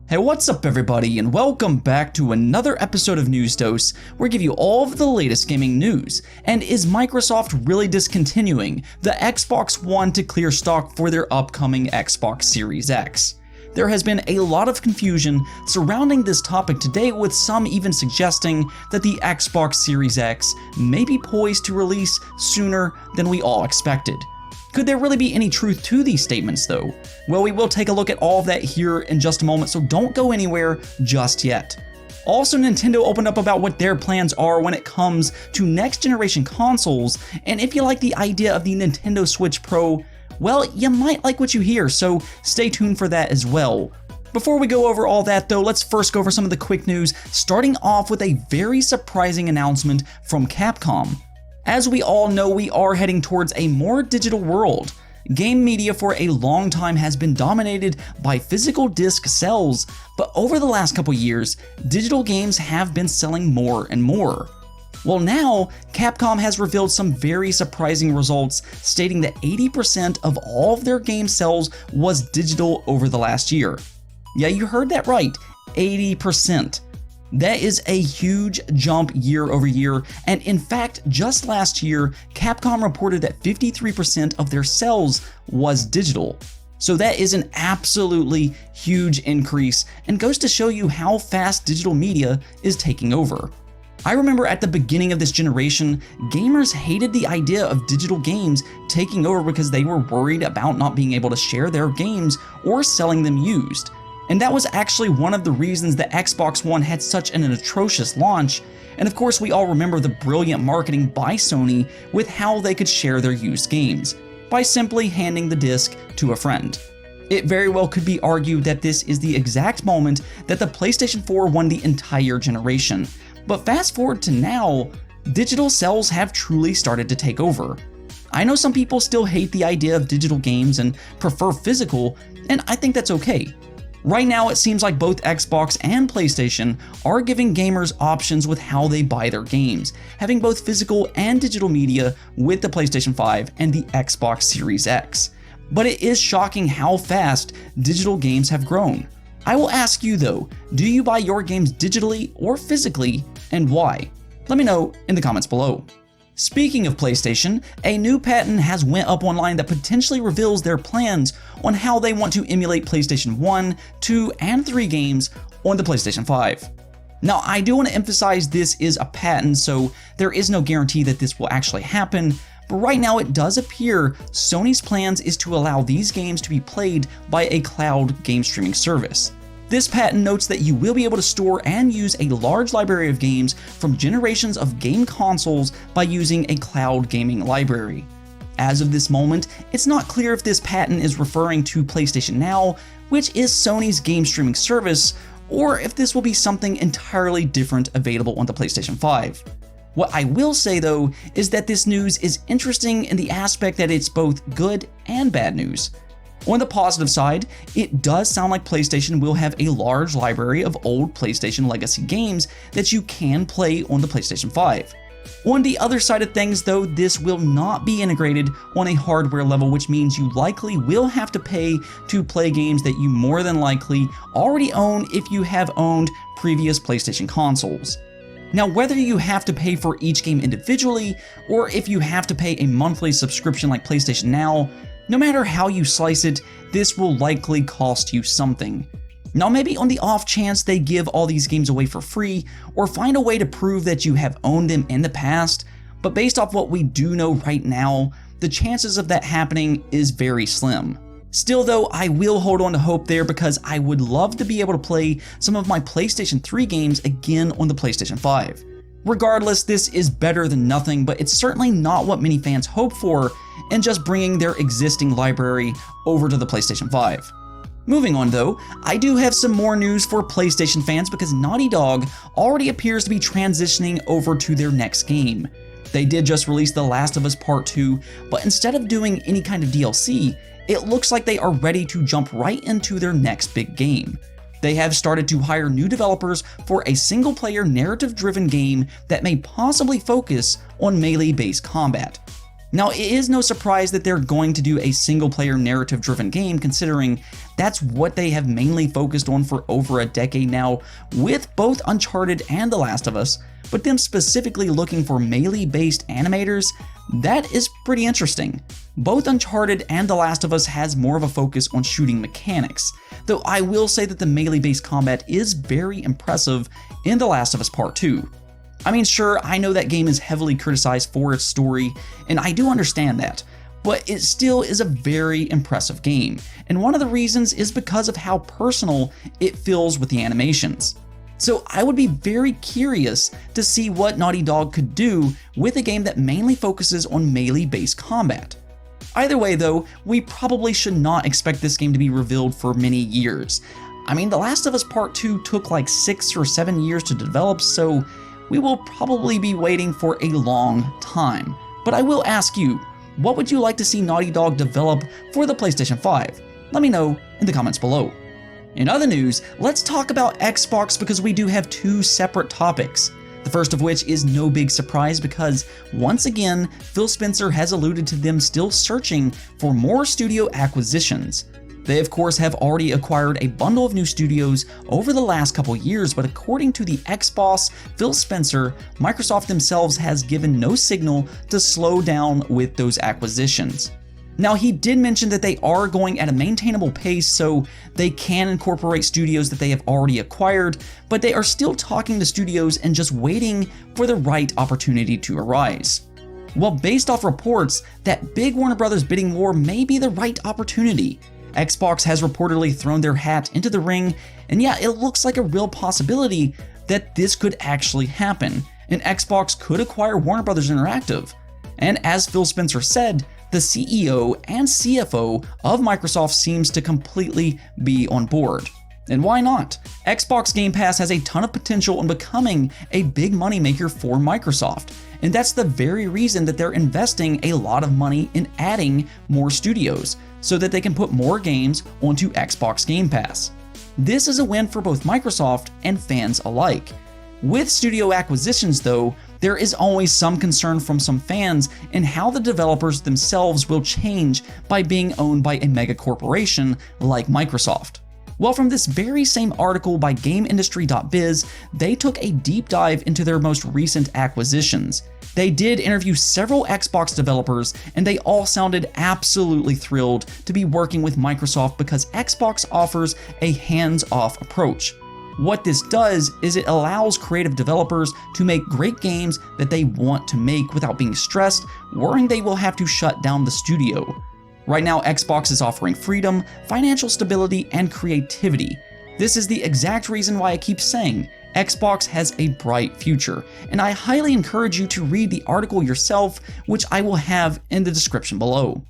Hey, what's up everybody, and welcome back to another episode of News Dose, where we give you all of the latest gaming news. And is Microsoft really discontinuing the Xbox One to clear stock for their upcoming Xbox Series X? There has been a lot of confusion surrounding this topic today, with some even suggesting that the Xbox Series X may be poised to release sooner than we all expected. Could there really be any truth to these statements though? Well, we will take a look at all of that here in just a moment, so don't go anywhere just yet. Also, Nintendo opened up about what their plans are when it comes to next generation consoles, and if you like the idea of the Nintendo Switch Pro, well, you might like what you hear, so stay tuned for that as well. Before we go over all that though, let's first go over some of the quick news, starting off with a very surprising announcement from Capcom. As we all know, we are heading towards a more digital world. Game media for a long time has been dominated by physical disc sales, but over the last couple years, digital games have been selling more and more. Well, now, Capcom has revealed some very surprising results, stating that 80% of all of their game sales was digital over the last year. Yeah, you heard that right, 80%. That is a huge jump year over year, and in fact, just last year, Capcom reported that 53% of their sales was digital. So that is an absolutely huge increase, and goes to show you how fast digital media is taking over. I remember at the beginning of this generation, gamers hated the idea of digital games taking over because they were worried about not being able to share their games or selling them used. And that was actually one of the reasons the Xbox One had such an atrocious launch, and of course we all remember the brilliant marketing by Sony with how they could share their used games, by simply handing the disc to a friend. It very well could be argued that this is the exact moment that the PlayStation 4 won the entire generation, but fast forward to now, digital sales have truly started to take over. I know some people still hate the idea of digital games and prefer physical, and I think that's okay. Right now, it seems like both Xbox and PlayStation are giving gamers options with how they buy their games, having both physical and digital media with the PlayStation 5 and the Xbox Series X. But it is shocking how fast digital games have grown. I will ask you though, do you buy your games digitally or physically, and why? Let me know in the comments below. Speaking of PlayStation, a new patent has went up online that potentially reveals their plans on how they want to emulate PlayStation 1, 2, and 3 games on the PlayStation 5. Now, I do want to emphasize this is a patent, so there is no guarantee that this will actually happen, but right now it does appear Sony's plans is to allow these games to be played by a cloud game streaming service. This patent notes that you will be able to store and use a large library of games from generations of game consoles by using a cloud gaming library. As of this moment, it's not clear if this patent is referring to PlayStation Now, which is Sony's game streaming service, or if this will be something entirely different available on the PlayStation 5. What I will say though is that this news is interesting in the aspect that it's both good and bad news. On the positive side, it does sound like PlayStation will have a large library of old PlayStation legacy games that you can play on the PlayStation 5. On the other side of things though, this will not be integrated on a hardware level, which means you likely will have to pay to play games that you more than likely already own if you have owned previous PlayStation consoles. Now, whether you have to pay for each game individually, or if you have to pay a monthly subscription like PlayStation Now, no matter how you slice it, this will likely cost you something. Now, maybe on the off chance they give all these games away for free, or find a way to prove that you have owned them in the past, but based off what we do know right now, the chances of that happening is very slim. Still though, I will hold on to hope there because I would love to be able to play some of my PlayStation 3 games again on the PlayStation 5. Regardless, this is better than nothing, but it's certainly not what many fans hope for in just bringing their existing library over to the PlayStation 5. Moving on though, I do have some more news for PlayStation fans because Naughty Dog already appears to be transitioning over to their next game. They did just release The Last of Us Part 2, but instead of doing any kind of DLC, it looks like they are ready to jump right into their next big game. They have started to hire new developers for a single-player narrative-driven game that may possibly focus on melee-based combat. Now, it is no surprise that they're going to do a single-player narrative-driven game, considering that's what they have mainly focused on for over a decade now with both Uncharted and The Last of Us, but them specifically looking for melee-based animators, that is pretty interesting. Both Uncharted and The Last of Us has more of a focus on shooting mechanics, though I will say that the melee-based combat is very impressive in The Last of Us Part 2. I mean, sure, I know that game is heavily criticized for its story, and I do understand that, but it still is a very impressive game, and one of the reasons is because of how personal it feels with the animations. So I would be very curious to see what Naughty Dog could do with a game that mainly focuses on melee-based combat. Either way though, we probably should not expect this game to be revealed for many years. I mean, The Last of Us Part 2 took like 6 or 7 years to develop, so we will probably be waiting for a long time. But I will ask you, what would you like to see Naughty Dog develop for the PlayStation 5? Let me know in the comments below. In other news, let's talk about Xbox because we do have two separate topics. The first of which is no big surprise because, once again, Phil Spencer has alluded to them still searching for more studio acquisitions. They of course have already acquired a bundle of new studios over the last couple years, but according to the ex-boss Phil Spencer, Microsoft themselves has given no signal to slow down with those acquisitions. Now, he did mention that they are going at a maintainable pace so they can incorporate studios that they have already acquired, but they are still talking to studios and just waiting for the right opportunity to arise. Well, based off reports, that big Warner Bros. Bidding war may be the right opportunity. Xbox has reportedly thrown their hat into the ring, and yeah, it looks like a real possibility that this could actually happen, and Xbox could acquire Warner Bros. Interactive. And as Phil Spencer said, the CEO and CFO of Microsoft seems to completely be on board. And why not? Xbox Game Pass has a ton of potential in becoming a big moneymaker for Microsoft, and that's the very reason that they're investing a lot of money in adding more studios, so that they can put more games onto Xbox Game Pass. This is a win for both Microsoft and fans alike. With studio acquisitions though, there is always some concern from some fans in how the developers themselves will change by being owned by a mega corporation like Microsoft. Well, from this very same article by GameIndustry.biz, they took a deep dive into their most recent acquisitions. They did interview several Xbox developers, and they all sounded absolutely thrilled to be working with Microsoft because Xbox offers a hands-off approach. What this does is it allows creative developers to make great games that they want to make without being stressed, worrying they will have to shut down the studio. Right now, Xbox is offering freedom, financial stability, and creativity. This is the exact reason why I keep saying Xbox has a bright future, and I highly encourage you to read the article yourself, which I will have in the description below.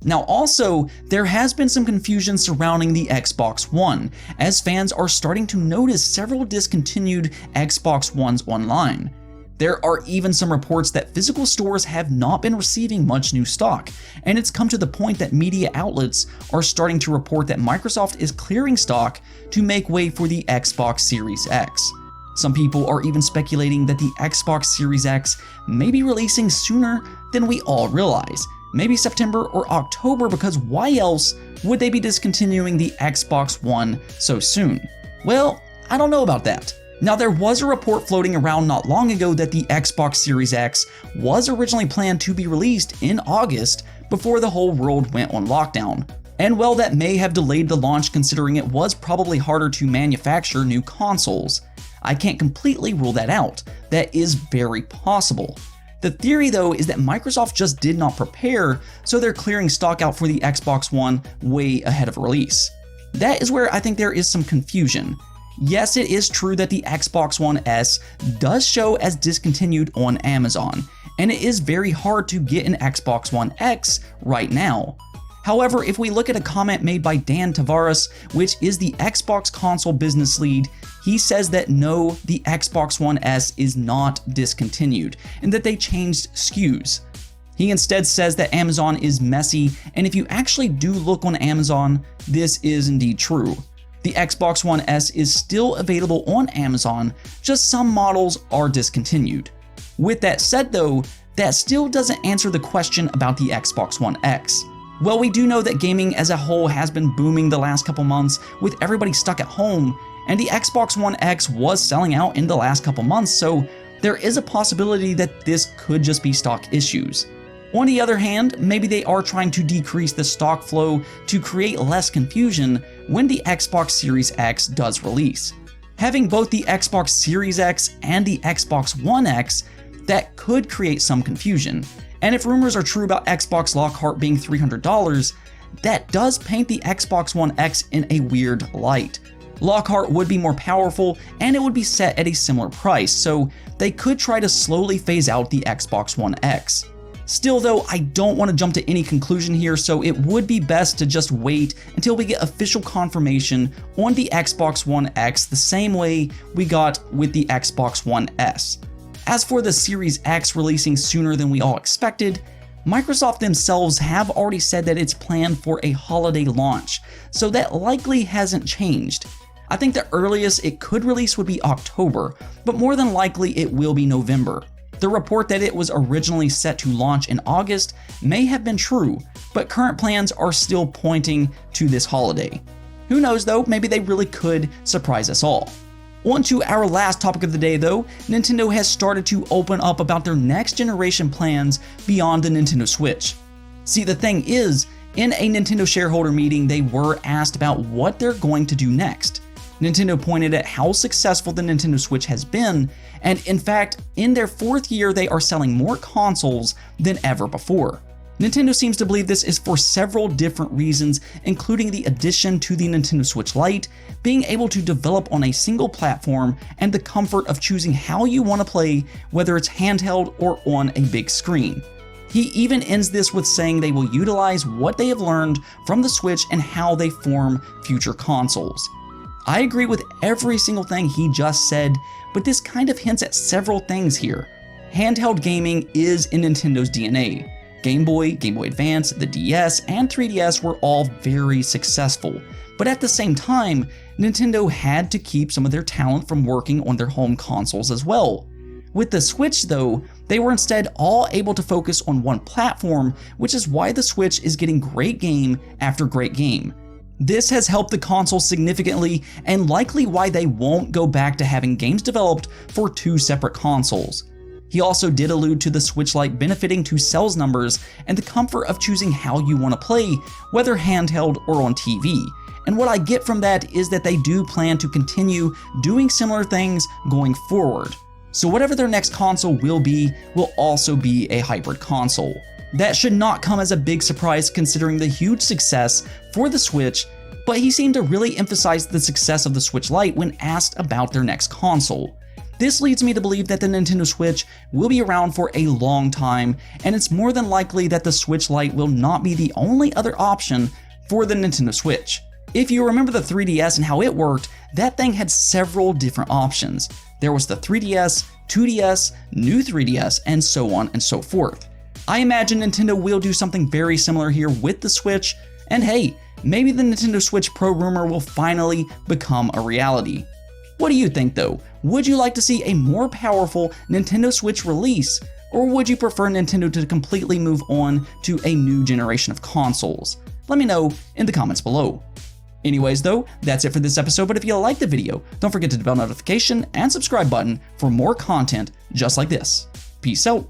Now also, there has been some confusion surrounding the Xbox One, as fans are starting to notice several discontinued Xbox Ones online. There are even some reports that physical stores have not been receiving much new stock, and it's come to the point that media outlets are starting to report that Microsoft is clearing stock to make way for the Xbox Series X. Some people are even speculating that the Xbox Series X may be releasing sooner than we all realize, maybe September or October, because why else would they be discontinuing the Xbox One so soon? Well, I don't know about that. Now, there was a report floating around not long ago that the Xbox Series X was originally planned to be released in August before the whole world went on lockdown. And well, that may have delayed the launch considering it was probably harder to manufacture new consoles. I can't completely rule that out. That is very possible. The theory though is that Microsoft just did not prepare, so they're clearing stock out for the Xbox One way ahead of release. That is where I think there is some confusion. Yes, it is true that the Xbox One S does show as discontinued on Amazon, and it is very hard to get an Xbox One X right now. However, if we look at a comment made by Dan Tavares, which is the Xbox console business lead, he says that no, the Xbox One S is not discontinued, and that they changed SKUs. He instead says that Amazon is messy, and if you actually do look on Amazon, this is indeed true. The Xbox One S is still available on Amazon, just some models are discontinued. With that said though, that still doesn't answer the question about the Xbox One X. Well, we do know that gaming as a whole has been booming the last couple months with everybody stuck at home, and the Xbox One X was selling out in the last couple months, so there is a possibility that this could just be stock issues. On the other hand, maybe they are trying to decrease the stock flow to create less confusion when the Xbox Series X does release. Having both the Xbox Series X and the Xbox One X, that could create some confusion. And if rumors are true about Xbox Lockhart being $300, that does paint the Xbox One X in a weird light. Lockhart would be more powerful and it would be set at a similar price, so they could try to slowly phase out the Xbox One X. Still though, I don't want to jump to any conclusion here, so it would be best to just wait until we get official confirmation on the Xbox One X the same way we got with the Xbox One S. As for the Series X releasing sooner than we all expected, Microsoft themselves have already said that it's planned for a holiday launch, so that likely hasn't changed. I think the earliest it could release would be October, but more than likely it will be November. The report that it was originally set to launch in August may have been true, but current plans are still pointing to this holiday. Who knows though, maybe they really could surprise us all. On to our last topic of the day though, Nintendo has started to open up about their next generation plans beyond the Nintendo Switch. See, the thing is, in a Nintendo shareholder meeting, they were asked about what they're going to do next. Nintendo pointed at how successful the Nintendo Switch has been, and in fact, in their 4th year they are selling more consoles than ever before. Nintendo seems to believe this is for several different reasons, including the addition to the Nintendo Switch Lite, being able to develop on a single platform, and the comfort of choosing how you want to play, whether it's handheld or on a big screen. He even ends this with saying they will utilize what they have learned from the Switch and how they form future consoles. I agree with every single thing he just said, but this kind of hints at several things here. Handheld gaming is in Nintendo's DNA. Game Boy, Game Boy Advance, the DS, and 3DS were all very successful, but at the same time, Nintendo had to keep some of their talent from working on their home consoles as well. With the Switch though, they were instead all able to focus on one platform, which is why the Switch is getting great game after great game. This has helped the console significantly and likely why they won't go back to having games developed for 2 separate consoles. He also did allude to the Switch Lite benefiting to sales numbers and the comfort of choosing how you want to play, whether handheld or on TV. And what I get from that is that they do plan to continue doing similar things going forward. So whatever their next console will also be a hybrid console. That should not come as a big surprise considering the huge success for the Switch, but he seemed to really emphasize the success of the Switch Lite when asked about their next console. This leads me to believe that the Nintendo Switch will be around for a long time, and it's more than likely that the Switch Lite will not be the only other option for the Nintendo Switch. If you remember the 3DS and how it worked, that thing had several different options. There was the 3DS, 2DS, new 3DS, and so on and so forth. I imagine Nintendo will do something very similar here with the Switch, and hey, maybe the Nintendo Switch Pro rumor will finally become a reality. What do you think though? Would you like to see a more powerful Nintendo Switch release, or would you prefer Nintendo to completely move on to a new generation of consoles? Let me know in the comments below. Anyways though, that's it for this episode, but if you liked the video, don't forget to hit the bell notification and subscribe button for more content just like this. Peace out.